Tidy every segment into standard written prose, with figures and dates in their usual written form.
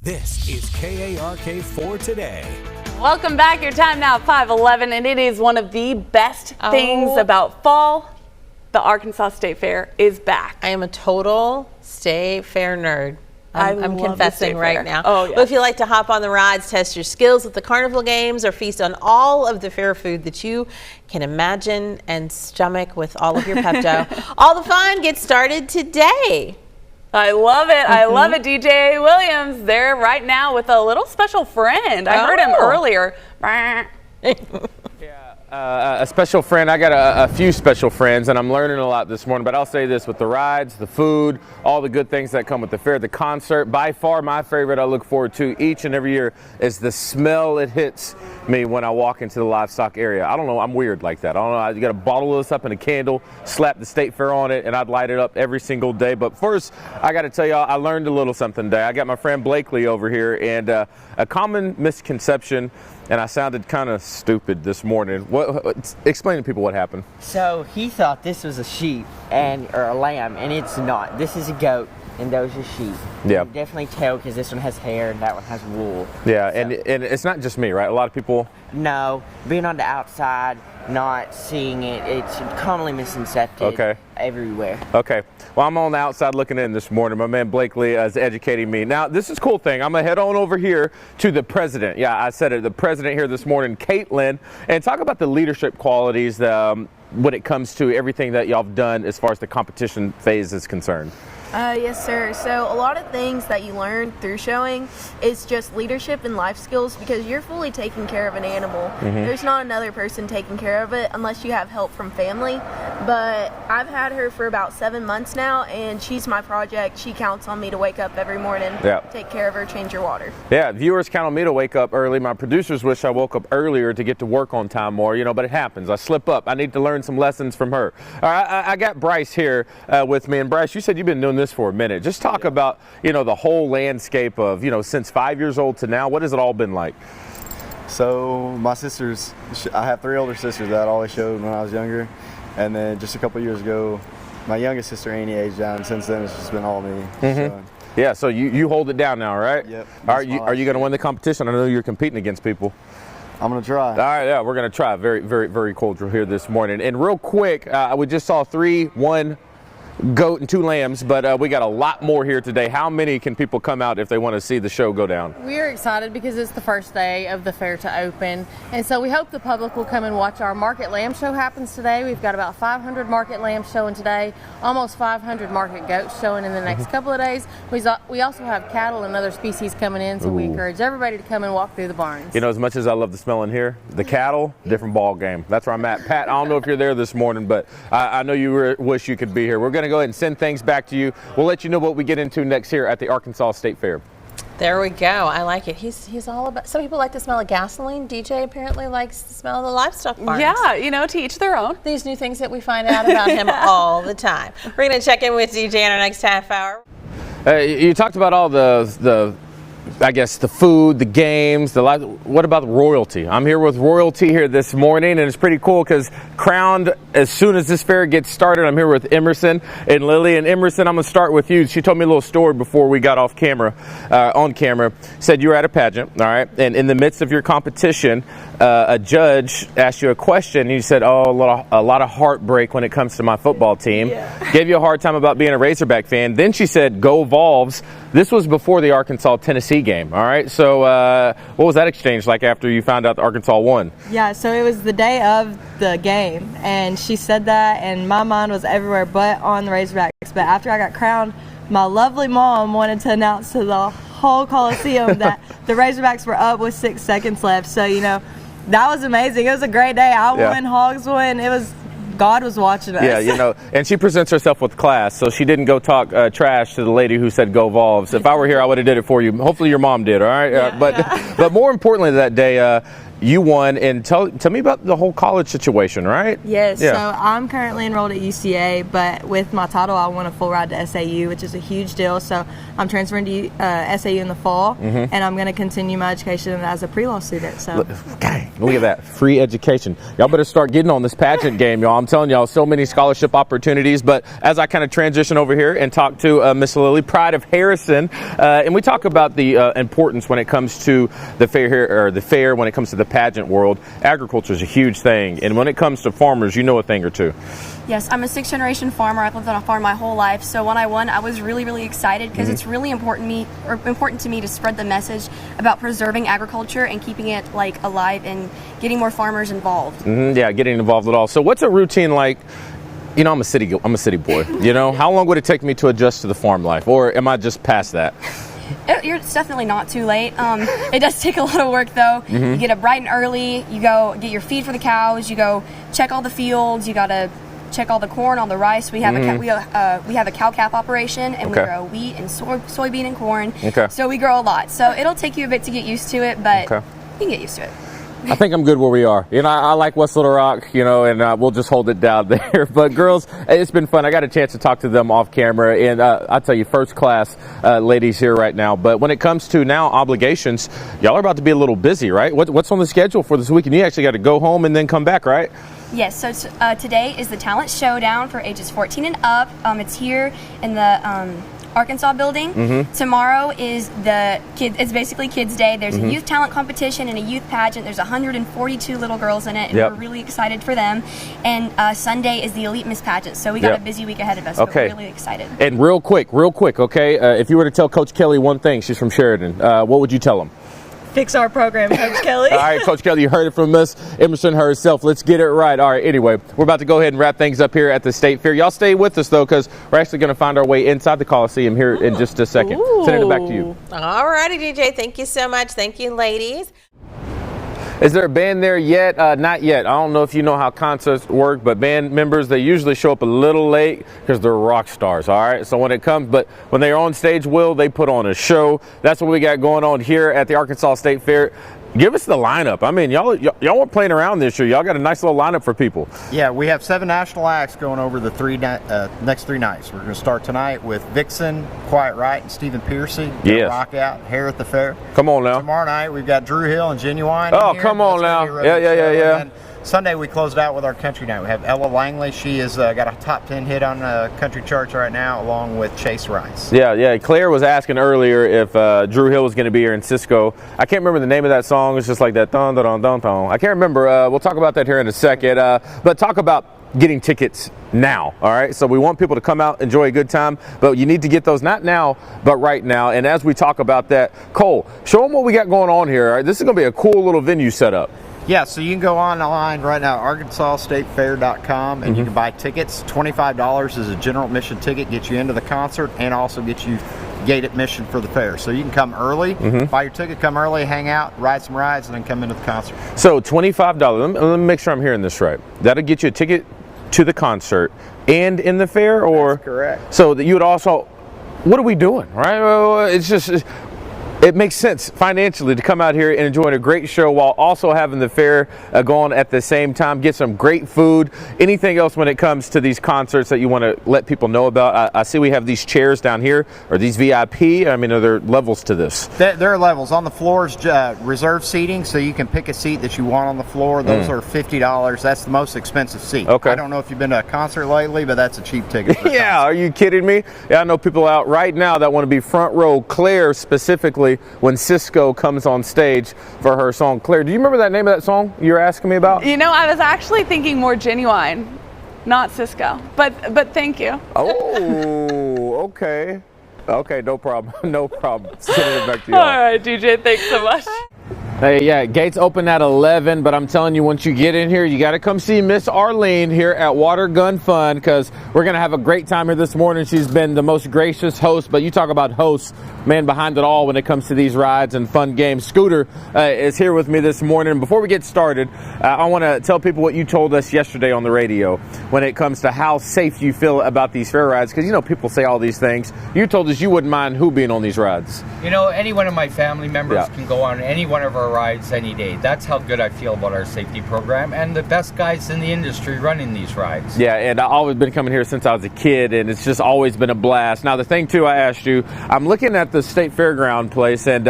This is KARK for today. Welcome back. Your time now at 5:11, and it is one of the best things about fall. The Arkansas State Fair is back. I am a total State Fair nerd. I'm confessing right now. Oh, yeah. But if you like to hop on the rides, test your skills with the Carnival games, or feast on all of the fair food that you can imagine and stomach with all of your Pepto, all the fun gets started today. I love it. I love it. DJ Williams there right now with a little special friend. I heard him earlier. A special friend. I got a few special friends, and I'm learning a lot this morning. But I'll say this: with the rides, the food, all the good things that come with the fair, the concert, by far my favorite I look forward to each and every year is the smell it hits me when I walk into the livestock area. I don't know, I'm weird like that. I don't know, you got to bottle this up in a candle, slap the State Fair on it, and I'd light it up every single day. But first, I got to tell y'all, I learned a little something today. I got my friend Blakely over here, and a common misconception, and I sounded kind of stupid this morning. Explain to people what happened. So he thought this was a sheep or a lamb, and it's not. This is a goat, and those are sheep. Yeah. You can definitely tell because this one has hair and that one has wool. Yeah, So- and it's not just me, right? A lot of people. No, being on the outside, not seeing it, it's commonly misconcepted everywhere. Okay. Well, I'm on the outside looking in this morning. My man Blakely is educating me. Now, this is a cool thing. I'm going to head on over here to the president. Yeah, I said it. The president here this morning, Caitlin, and talk about the leadership qualities when it comes to everything that y'all have done as far as the competition phase is concerned. Yes, sir. So a lot of things that you learn through showing is just leadership and life skills, because you're fully taking care of an animal. There's not another person taking care of it unless you have help from family. But I've had her for about 7 months now, and she's my project. She counts on me to wake up every morning, take care of her, change her water. Yeah, viewers count on me to wake up early. My producers wish I woke up earlier to get to work on time more, but it happens. I slip up. I need to learn some lessons from her. All right, I got Bryce here with me. And Bryce, you said you've been doing this for a minute. Just talk about, the whole landscape of, since 5 years old to now. What has it all been like? So my sisters, I have 3 older sisters that I always showed when I was younger. And then just a couple years ago, my youngest sister Annie aged down, and since then it's just been all me. So. Yeah, so you hold it down now, right? Yep. Are you going to win the competition? I know you're competing against people. I'm going to try. All right, yeah, we're going to try. Very, very, very cordial here this morning. And real quick, we just saw 1 goat and 2 lambs, but we got a lot more here today. How many can people come out if they want to see the show go down? We are excited because it's the first day of the fair to open, and so we hope the public will come and watch our market lamb show happens today. We've got about 500 market lambs showing today, almost 500 market goats showing in the next couple of days. We also have cattle and other species coming in, so we encourage everybody to come and walk through the barns. As much as I love the smell in here, the cattle, different ball game. That's where I'm at. Pat, I don't know if you're there this morning, but I know you wish you could be here. We're going to go ahead and send things back to you. We'll let you know what we get into next here at the Arkansas State Fair. There we go. I like it. He's all about. Some people like the smell of gasoline. DJ apparently likes the smell of the livestock barns. Yeah, to each their own. These new things that we find out about him all the time. We're going to check in with DJ in our next half hour. You talked about all the I guess the food, the games, what about the royalty? I'm here with royalty here this morning, and it's pretty cool because crowned as soon as this fair gets started. I'm here with Emerson and Lily. And Emerson, I'm going to start with you. She told me a little story before we got on camera. Said you were at a pageant, all right, and in the midst of your competition, a judge asked you a question, and you said, a lot of heartbreak when it comes to my football team. Gave you a hard time about being a Razorback fan. Then she said, go Vols. This was before the Arkansas-Tennessee game, all right? So what was that exchange like after you found out that Arkansas won? Yeah, so it was the day of the game, and she said that, and my mind was everywhere but on the Razorbacks. But after I got crowned, my lovely mom wanted to announce to the whole Coliseum that the Razorbacks were up with 6 seconds left. So, that was amazing. It was a great day. I won, Hogs won. God was watching us. Yeah, and she presents herself with class, so she didn't go talk trash to the lady who said go Vols. If I were here, I would have did it for you. Hopefully your mom did, all right? But more importantly that day, you won, and tell me about the whole college situation, right? Yes, Yeah. so I'm currently enrolled at UCA, but with my title, I won a full ride to SAU, which is a huge deal. So I'm transferring to SAU in the fall, and I'm going to continue my education as a pre-law student. So, Okay, look at that, free education. Y'all better start getting on this pageant game, y'all. I'm telling y'all, so many scholarship opportunities. But as I kind of transition over here and talk to Miss Lily Pride of Harrison, and we talk about the importance when it comes to the fair here, or the fair when it comes to the pageant world. Agriculture is a huge thing, and when it comes to farmers, you know a thing or two. Yes, I'm a 6th-generation farmer. I've lived on a farm my whole life. So when I won, I was really, really excited because it's really important to me to spread the message about preserving agriculture and keeping it like alive and getting more farmers involved. Yeah, getting involved at all. So what's a routine like? You know, I'm a city boy. You know, how long would it take me to adjust to the farm life, or am I just past that? It's definitely not too late. It does take a lot of work though. You get up bright and early. You go get your feed for the cows. You go check all the fields. You gotta check all the corn, all the rice. We have we have a cow calf operation, and we grow wheat and soybean and corn. So we grow a lot. So it'll take you a bit to get used to it, but you can get used to it. I think I'm good where we are. You know, I like West Little Rock, you know, and we'll just hold it down there. But girls, it's been fun. I got a chance to talk to them off camera, and I'll tell you, first class ladies here right now. But when it comes to now obligations, y'all are about to be a little busy, right? What's on the schedule for this weekend? You actually got to go home and then come back, right? Yes, so today is the Talent Showdown for ages 14 and up. It's here in the Arkansas building. Tomorrow is it's basically Kids Day. There's a youth talent competition and a youth pageant. There's 142 little girls in it, and we're really excited for them. And Sunday is the Elite Miss Pageant. So we got a busy week ahead of us, but we're really excited. And real quick, okay, if you were to tell Coach Kelly one thing, she's from Sheridan, what would you tell him? Fix our program, Coach Kelly. All right, Coach Kelly, you heard it from Miss Emerson herself. Let's get it right. All right, anyway, we're about to go ahead and wrap things up here at the State Fair. Y'all stay with us, though, because we're actually going to find our way inside the Coliseum here in just a second. Sending it back to you. All righty, DJ. Thank you so much. Thank you, ladies. Is there a band there yet? Not yet. I don't know if you know how concerts work, but band members, they usually show up a little late because they're rock stars, all right? So when they're on stage, they put on a show. That's what we got going on here at the Arkansas State Fair. Give us the lineup. I mean, y'all weren't playing around this year. Y'all got a nice little lineup for people. Yeah, we have 7 national acts going over the next 3 nights. We're going to start tonight with Vixen, Quiet Right, and Stephen Piercy. Rock out here at the fair. Come on now. Tomorrow night we've got Drew Hill and Genuine. Oh, come on now. Yeah. And Sunday we closed out with our country night. We have Ella Langley. She has got a top 10 hit on country charts right now, along with Chase Rice. Yeah. Claire was asking earlier if Drew Hill was going to be here in Cisco. I can't remember the name of that song. It's just like that dun dun dun dun dun. I can't remember. We'll talk about that here in a second. But talk about getting tickets now, all right? So we want people to come out, enjoy a good time, but you need to get those not now, but right now. And as we talk about that, Cole, show them what we got going on here. All right? This is going to be a cool little venue setup. Yeah, so you can go online right now, arkansasstatefair.com, and you can buy tickets. $25 is a general admission ticket, gets you into the concert, and also gets you gate admission for the fair. So you can come early, buy your ticket, come early, hang out, ride some rides, and then come into the concert. So $25, let me make sure I'm hearing this right. That'll get you a ticket to the concert and in the fair? Or that's correct. So that you would also, what are we doing, right? It's just... It makes sense financially to come out here and enjoy a great show while also having the fair going at the same time. Get some great food. Anything else when it comes to these concerts that you want to let people know about? I see we have these chairs down here. Are these VIP? I mean, are there levels to this? There are levels. On the floor is reserved seating, so you can pick a seat that you want on the floor. Those are $50. That's the most expensive seat. Okay. I don't know if you've been to a concert lately, but that's a cheap ticket. Yeah, are you kidding me? Yeah, I know people out right now that want to be front row. Claire specifically, when Cisco comes on stage for her song. Claire, do you remember that name of that song you were asking me about? You know, I was actually thinking more Genuine, not Cisco, but thank you. Oh, okay. Okay, no problem. No problem. Sending it back to you. All right, DJ, thanks so much. Hey, yeah, gates open at 11, but I'm telling you, once you get in here, you got to come see Miss Arlene here at Water Gun Fun, because we're going to have a great time here this morning. She's been the most gracious host, but you talk about hosts, man behind it all when it comes to these rides and fun games. Scooter is here with me this morning. Before we get started, I want to tell people what you told us yesterday on the radio when it comes to how safe you feel about these fair rides, because, you know, people say all these things. You told us you wouldn't mind who being on these rides. You know, any one of my family members can go on any one of our our rides any day. That's how good I feel about our safety program and the best guys in the industry running these rides. Yeah, and I've always been coming here since I was a kid, and it's just always been a blast. Now, the thing, too, I asked you, I'm looking at the State Fairground place, and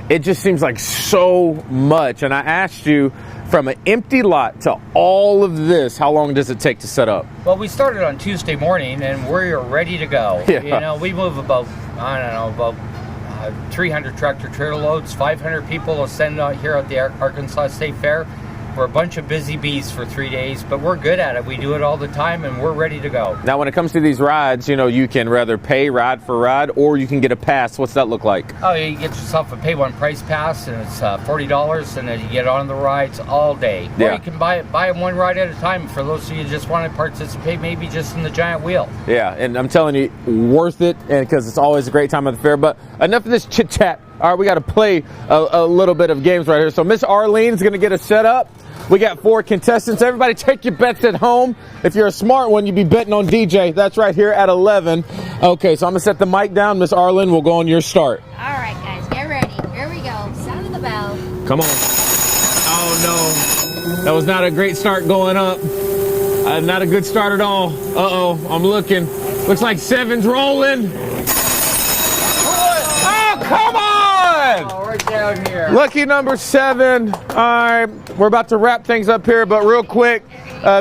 it just seems like so much. And I asked you, from an empty lot to all of this, how long does it take to set up? Well, we started on Tuesday morning, and we're ready to go. Yeah. You know, we move about, I don't know, about 300 tractor trailer loads, 500 people will send out here at the Arkansas State Fair. We're a bunch of busy bees for 3 days, but we're good at it. We do it all the time, and we're ready to go. Now, when it comes to these rides, you know, you can rather pay ride for ride, or you can get a pass. What's that look like? Oh, you get yourself a pay one price pass, and it's $40, and then you get on the rides all day. Yeah. Or you can buy one ride at a time for those of you who just want to participate, maybe just in the giant wheel. Yeah, and I'm telling you, worth it, and because it's always a great time at the fair. But enough of this chit chat. All right, we got to play a little bit of games right here. So Miss Arlene's going to get us set up. We got 4 contestants. Everybody take your bets at home. If you're a smart one, you'd be betting on DJ. That's right here at 11. Okay, so I'm going to set the mic down. Miss Arlene, we'll go on your start. All right, guys, get ready. Here we go. Sound of the bell. Come on. Oh, no. That was not a great start going up. Not a good start at all. Uh-oh, I'm looking. Looks like 7's rolling. Oh, come on! Oh, we're down here. Lucky number 7. All right, we're about to wrap things up here, but real quick,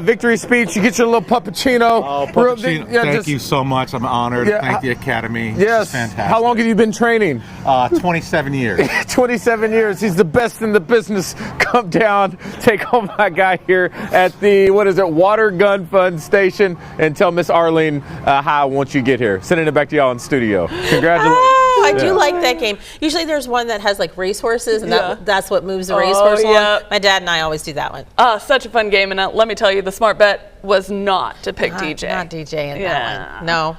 victory speech. You get your little puppuccino. Oh, puppuccino. Thank you so much. I'm honored. Yeah, Thank the Academy. Yes. Fantastic. How long have you been training? 27 years. 27 years. He's the best in the business. Come down, take home my guy here at the, Water Gun Fund Station, and tell Miss Arlene how once you get here. Sending it back to y'all in studio. Congratulations. I do like that game. Usually there's one that has like racehorses, and that's what moves the racehorse along. Yep. My dad and I always do that one. Such a fun game, and let me tell you, the smart bet was not to pick DJ. Not DJ in that one. No.